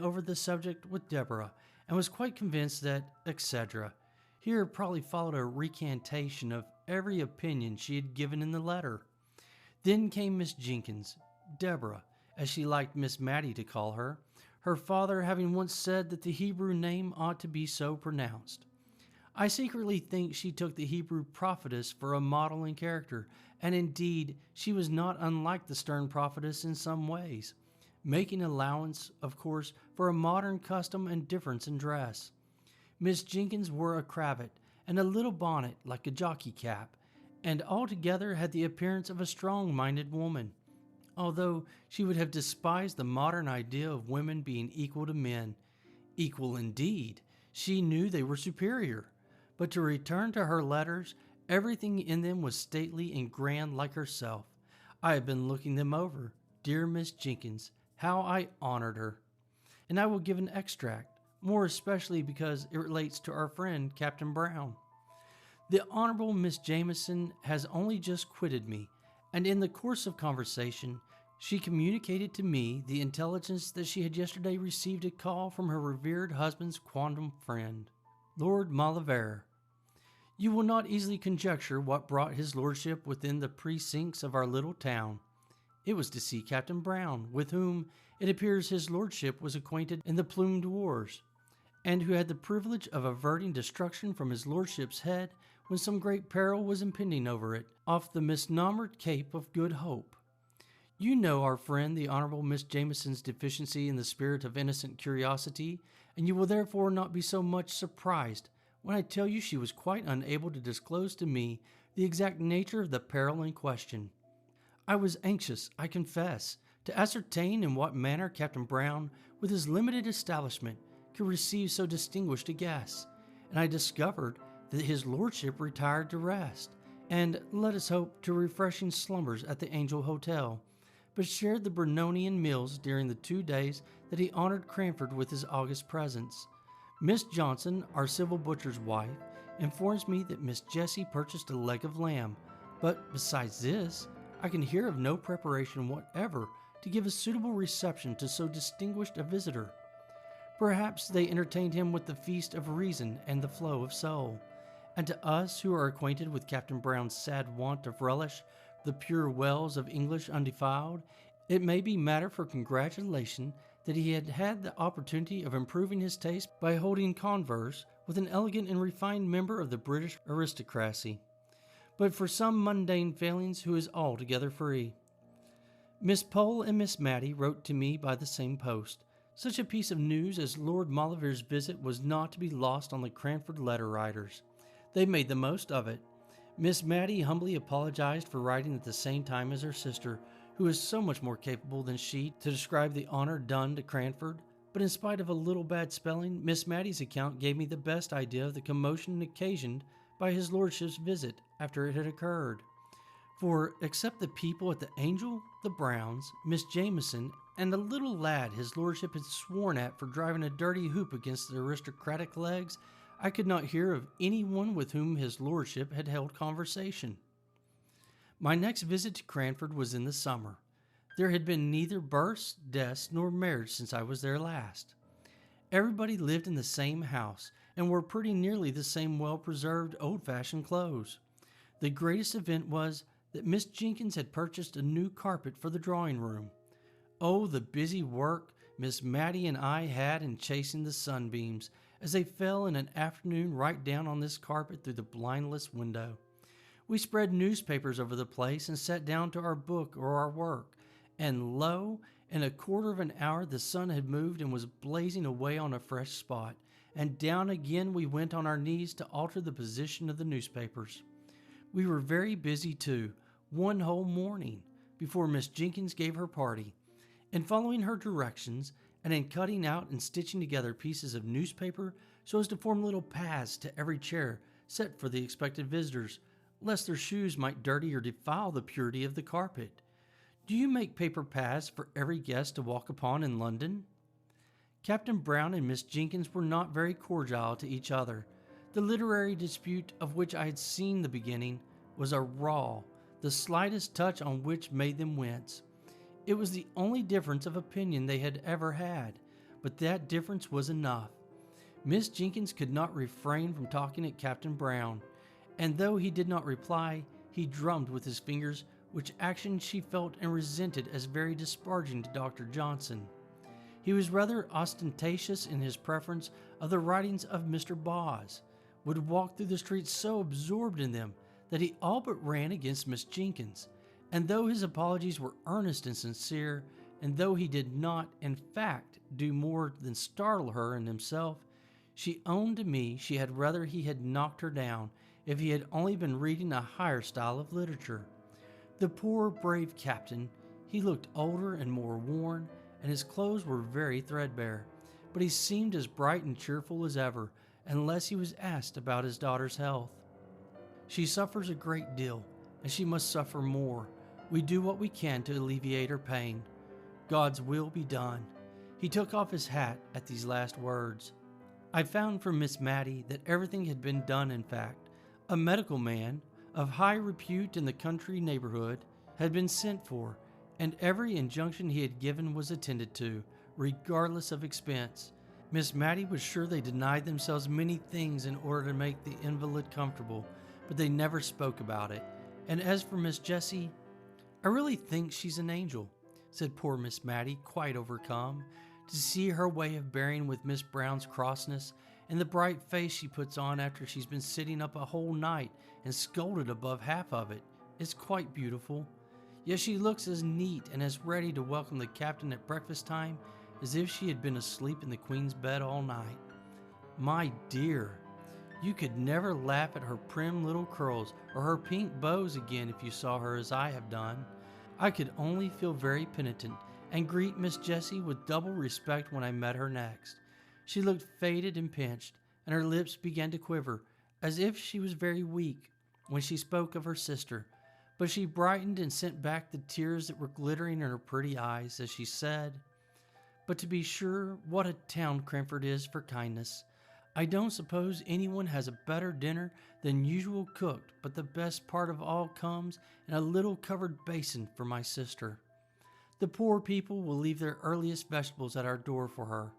over the subject with Deborah and was quite convinced that, etc. Here probably followed a recantation of every opinion she had given in the letter. Then came Miss Jenkins, Deborah, as she liked Miss Mattie to call her father having once said that the Hebrew name ought to be so pronounced. I secretly think she took the Hebrew prophetess for a model in character, and indeed she was not unlike the stern prophetess in some ways, making allowance, of course, for a modern custom and difference in dress. Miss Jenkins wore a cravat and a little bonnet like a jockey cap, and altogether had the appearance of a strong-minded woman, although she would have despised the modern idea of women being equal to men. Equal indeed, she knew they were superior. But to return to her letters, everything in them was stately and grand like herself. I have been looking them over. Dear Miss Jenkins, how I honored her. And I will give an extract, more especially because it relates to our friend Captain Brown. The Honorable Miss Jameson has only just quitted me, and in the course of conversation, she communicated to me the intelligence that she had yesterday received a call from her revered husband's quondam friend, Lord Maulevrier. You will not easily conjecture what brought his lordship within the precincts of our little town. It was to see Captain Brown, with whom it appears his lordship was acquainted in the plumed wars, and who had the privilege of averting destruction from his lordship's head when some great peril was impending over it, off the misnomered Cape of Good Hope. You know our friend the Honourable Miss Jameson's deficiency in the spirit of innocent curiosity, and you will therefore not be so much surprised when I tell you she was quite unable to disclose to me the exact nature of the peril in question. I was anxious, I confess, to ascertain in what manner Captain Brown, with his limited establishment, could receive so distinguished a guest, and I discovered that his lordship retired to rest, and, let us hope, to refreshing slumbers at the Angel Hotel, but shared the Brunonian meals during the 2 days that he honored Cranford with his august presence. Miss Johnson, our civil butcher's wife, informs me that Miss Jessie purchased a leg of lamb, but besides this, I can hear of no preparation whatever to give a suitable reception to so distinguished a visitor. Perhaps they entertained him with the feast of reason and the flow of soul, and to us who are acquainted with Captain Brown's sad want of relish the pure wells of English undefiled, it may be matter for congratulation that he had had the opportunity of improving his taste by holding converse with an elegant and refined member of the British aristocracy, but for some mundane failings who is altogether free. Miss Pole and Miss Mattie wrote to me by the same post. Such a piece of news as Lord Maulevrier's visit was not to be lost on the Cranford letter writers. They made the most of it. Miss Mattie humbly apologized for writing at the same time as her sister, who is so much more capable than she to describe the honor done to Cranford, but in spite of a little bad spelling, Miss Mattie's account gave me the best idea of the commotion occasioned by his lordship's visit after it had occurred. For, except the people at the Angel, the Browns, Miss Jameson, and a little lad his lordship had sworn at for driving a dirty hoop against the aristocratic legs, I could not hear of any one with whom his lordship had held conversation. My next visit to Cranford was in the summer. There had been neither births, deaths, nor marriage since I was there last. Everybody lived in the same house, and wore pretty nearly the same well-preserved, old-fashioned clothes. The greatest event was that Miss Jenkins had purchased a new carpet for the drawing-room. Oh, the busy work Miss Mattie and I had in chasing the sunbeams, as they fell in an afternoon right down on this carpet through the blindless window. We spread newspapers over the place and sat down to our book or our work, and lo, in a quarter of an hour the sun had moved and was blazing away on a fresh spot, and down again we went on our knees to alter the position of the newspapers. We were very busy too, one whole morning, before Miss Jenkins gave her party. In following her directions, and in cutting out and stitching together pieces of newspaper so as to form little paths to every chair set for the expected visitors, lest their shoes might dirty or defile the purity of the carpet. Do you make paper paths for every guest to walk upon in London? Captain Brown and Miss Jenkins were not very cordial to each other. The literary dispute of which I had seen the beginning was a raw, the slightest touch on which made them wince. It was the only difference of opinion they had ever had, but that difference was enough. Miss Jenkins could not refrain from talking at Captain Brown, and though he did not reply, he drummed with his fingers, which action she felt and resented as very disparaging to Dr. Johnson. He was rather ostentatious in his preference of the writings of Mr. Boz, would walk through the streets so absorbed in them that he all but ran against Miss Jenkins, and though his apologies were earnest and sincere, and though he did not, in fact, do more than startle her and himself, she owned to me she had rather he had knocked her down if he had only been reading a higher style of literature. The poor, brave captain, he looked older and more worn, and his clothes were very threadbare, but he seemed as bright and cheerful as ever, unless he was asked about his daughter's health. She suffers a great deal, and she must suffer more. We do what we can to alleviate her pain. God's will be done. He took off his hat at these last words. I found from Miss Mattie that everything had been done in fact. A medical man, of high repute in the country neighborhood, had been sent for, and every injunction he had given was attended to, regardless of expense. Miss Mattie was sure they denied themselves many things in order to make the invalid comfortable, but they never spoke about it. And as for Miss Jessie, I really think she's an angel, said poor Miss Mattie, quite overcome, to see her way of bearing with Miss Brown's crossness, and the bright face she puts on after she's been sitting up a whole night and scolded above half of it. It's quite beautiful. Yet she looks as neat and as ready to welcome the captain at breakfast time as if she had been asleep in the Queen's bed all night. My dear, you could never laugh at her prim little curls or her pink bows again if you saw her as I have done. I could only feel very penitent and greet Miss Jessie with double respect when I met her next. She looked faded and pinched, and her lips began to quiver, as if she was very weak, when she spoke of her sister, but she brightened and sent back the tears that were glittering in her pretty eyes as she said, "But to be sure, what a town Cranford is for kindness. I don't suppose anyone has a better dinner than usual cooked, but the best part of all comes in a little covered basin for my sister. The poor people will leave their earliest vegetables at our door for her.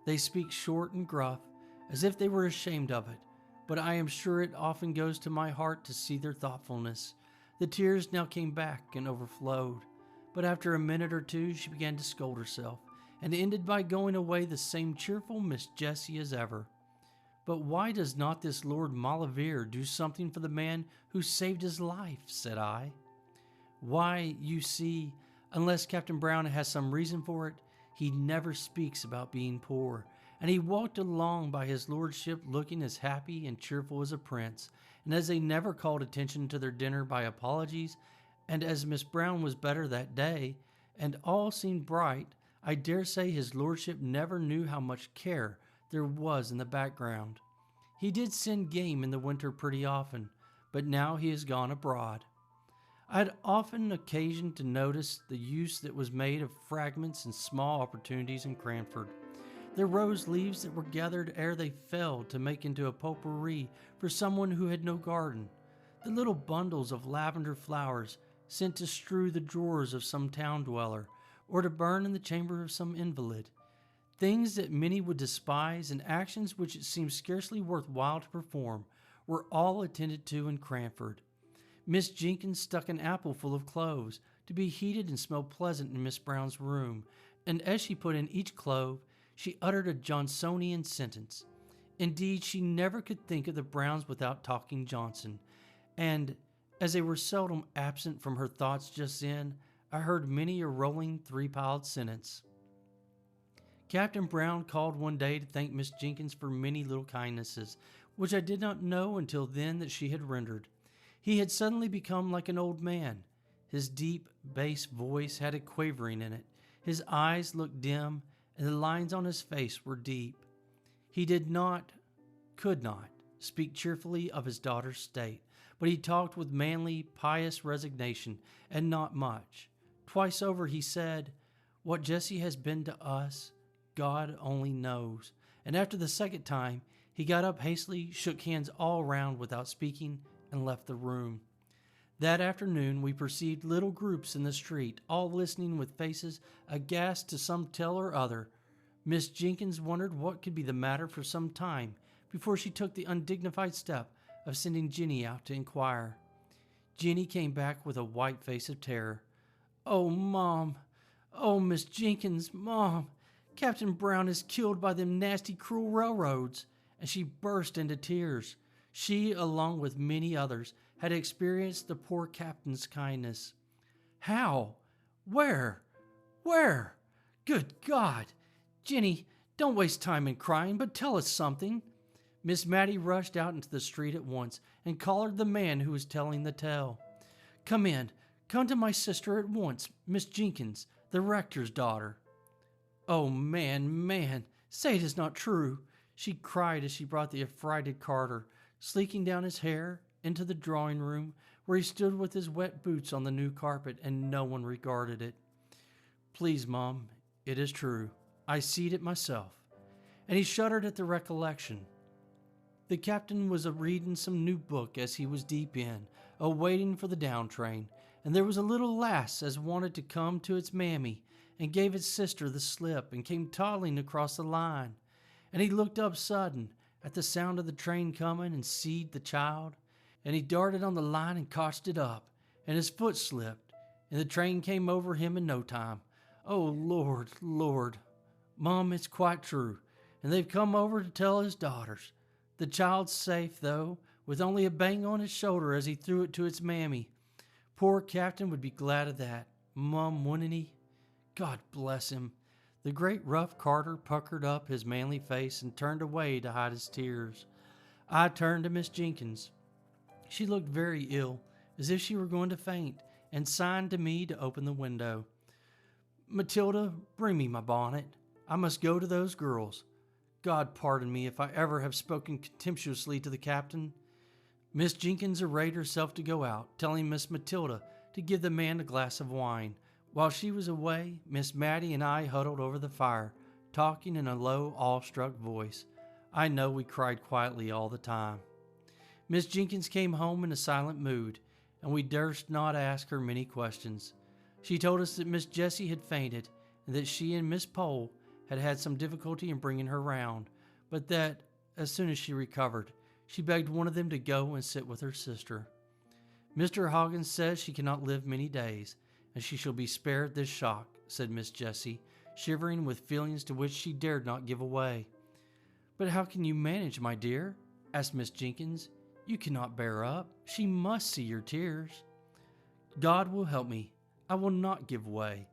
They speak short and gruff, as if they were ashamed of it, but I am sure it often goes to my heart to see their thoughtfulness." The tears now came back and overflowed, but after a minute or two she began to scold herself, and ended by going away the same cheerful Miss Jessie as ever. "But why does not this Lord Maulevrier do something for the man who saved his life?" said I. "Why, you see, unless Captain Brown has some reason for it, he never speaks about being poor, and he walked along by his lordship looking as happy and cheerful as a prince, and as they never called attention to their dinner by apologies, and as Miss Brown was better that day, and all seemed bright, I dare say his lordship never knew how much care there was in the background. He did send game in the winter pretty often, but now he has gone abroad. I had often occasion to notice the use that was made of fragments and small opportunities in Cranford. The rose leaves that were gathered ere they fell to make into a potpourri for someone who had no garden, the little bundles of lavender flowers sent to strew the drawers of some town dweller, or to burn in the chamber of some invalid. Things that many would despise, and actions which it seemed scarcely worth while to perform, were all attended to in Cranford. Miss Jenkins stuck an apple full of cloves, to be heated and smell pleasant in Miss Brown's room, and as she put in each clove, she uttered a Johnsonian sentence. Indeed, she never could think of the Browns without talking Johnson, and, as they were seldom absent from her thoughts just then, I heard many a rolling three-piled sentence. Captain Brown called one day to thank Miss Jenkins for many little kindnesses, which I did not know until then that she had rendered. He had suddenly become like an old man. His deep, bass voice had a quavering in it. His eyes looked dim, and the lines on his face were deep. He could not, speak cheerfully of his daughter's state, but he talked with manly, pious resignation, and not much. Twice over he said, "What Jessie has been to us, God only knows." And after the second time, he got up hastily, shook hands all round without speaking, and left the room. That afternoon we perceived little groups in the street, all listening with faces aghast to some tale or other. Miss Jenkins wondered what could be the matter for some time before she took the undignified step of sending Jenny out to inquire. Jenny came back with a white face of terror. "Oh, Mom! Oh, Miss Jenkins, Mom! Captain Brown is killed by them nasty, cruel railroads!" And she burst into tears. She, along with many others, had experienced the poor captain's kindness. "How? Where? Where? Good God! Jenny, don't waste time in crying, but tell us something." Miss Mattie rushed out into the street at once and collared the man who was telling the tale. "Come in. Come to my sister at once, Miss Jenkins, the rector's daughter." "Oh, man, say it is not true," she cried as she brought the affrighted Carter, sleeking down his hair, into the drawing room, where he stood with his wet boots on the new carpet, and no one regarded it. "Please, Mom, it is true. I seed it myself." And he shuddered at the recollection. The captain was a-reading some new book as he was deep in, a-waiting for the down train, and there was a little lass as wanted to come to its mammy, and gave its sister the slip, and came toddling across the line. And he looked up sudden, at the sound of the train coming, and seed the child, and he darted on the line and cotched it up, and his foot slipped, and the train came over him in no time. Oh, Lord, Lord! Mom, it's quite true, and they've come over to tell his daughters. The child's safe, though, with only a bang on his shoulder as he threw it to its mammy. Poor captain would be glad of that. Mum, wouldn't he? God bless him." The great rough Carter puckered up his manly face and turned away to hide his tears. I turned to Miss Jenkins. She looked very ill, as if she were going to faint, and signed to me to open the window. "Matilda, bring me my bonnet. I must go to those girls. God pardon me if I ever have spoken contemptuously to the captain." Miss Jenkins arrayed herself to go out, telling Miss Matilda to give the man a glass of wine. While she was away, Miss Mattie and I huddled over the fire, talking in a low, awestruck voice. I know we cried quietly all the time. Miss Jenkins came home in a silent mood, and we durst not ask her many questions. She told us that Miss Jessie had fainted, and that she and Miss Pole had had some difficulty in bringing her round, but that, as soon as she recovered, she begged one of them to go and sit with her sister. "Mr. Hoggins says she cannot live many days, and she shall be spared this shock," said Miss Jessie, shivering with feelings to which she dared not give away. "But how can you manage, my dear?" asked Miss Jenkins. "You cannot bear up. She must see your tears." "God will help me. I will not give way.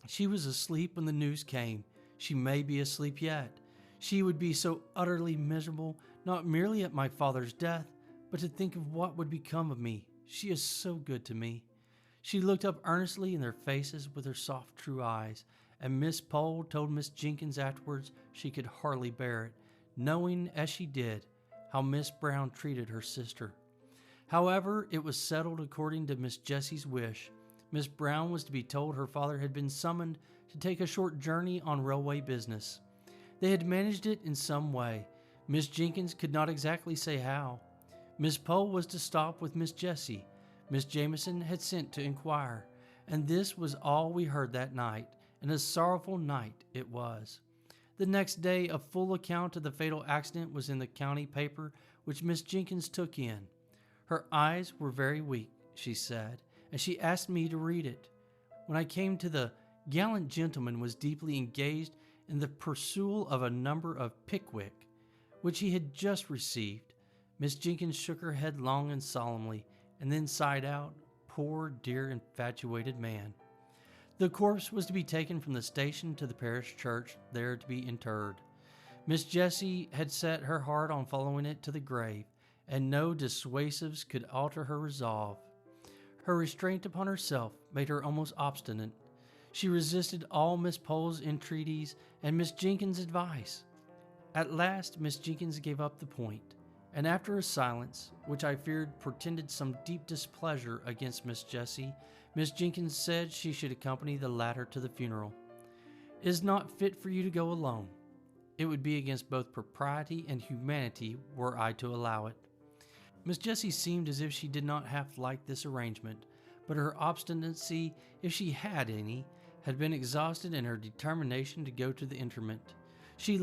She was asleep when the news came. She may be asleep yet. She would be so utterly miserable, not merely at my father's death, but to think of what would become of me. She is so good to me." She looked up earnestly in their faces with her soft, true eyes, and Miss Pole told Miss Jenkins afterwards she could hardly bear it, knowing, as she did, how Miss Brown treated her sister. However, it was settled according to Miss Jessie's wish. Miss Brown was to be told her father had been summoned to take a short journey on railway business. They had managed it in some way. Miss Jenkins could not exactly say how. Miss Pole was to stop with Miss Jessie. Miss Jameson had sent to inquire, and this was all we heard that night, and a sorrowful night it was. The next day a full account of the fatal accident was in the county paper, which Miss Jenkins took in. Her eyes were very weak, she said, and she asked me to read it. When I came to the gallant gentleman was deeply engaged in the pursuit of a number of Pickwick, which he had just received, Miss Jenkins shook her head long and solemnly, and then sighed out, "Poor, dear, infatuated man." The corpse was to be taken from the station to the parish church, there to be interred. Miss Jessie had set her heart on following it to the grave, and no dissuasives could alter her resolve. Her restraint upon herself made her almost obstinate. She resisted all Miss Pole's entreaties and Miss Jenkins' advice. At last Miss Jenkins gave up the point, and after a silence, which I feared portended some deep displeasure against Miss Jessie, Miss Jenkins said she should accompany the latter to the funeral. "It is not fit for you to go alone. It would be against both propriety and humanity were I to allow it." Miss Jessie seemed as if she did not half like this arrangement, but her obstinacy, if she had any, had been exhausted in her determination to go to the interment. She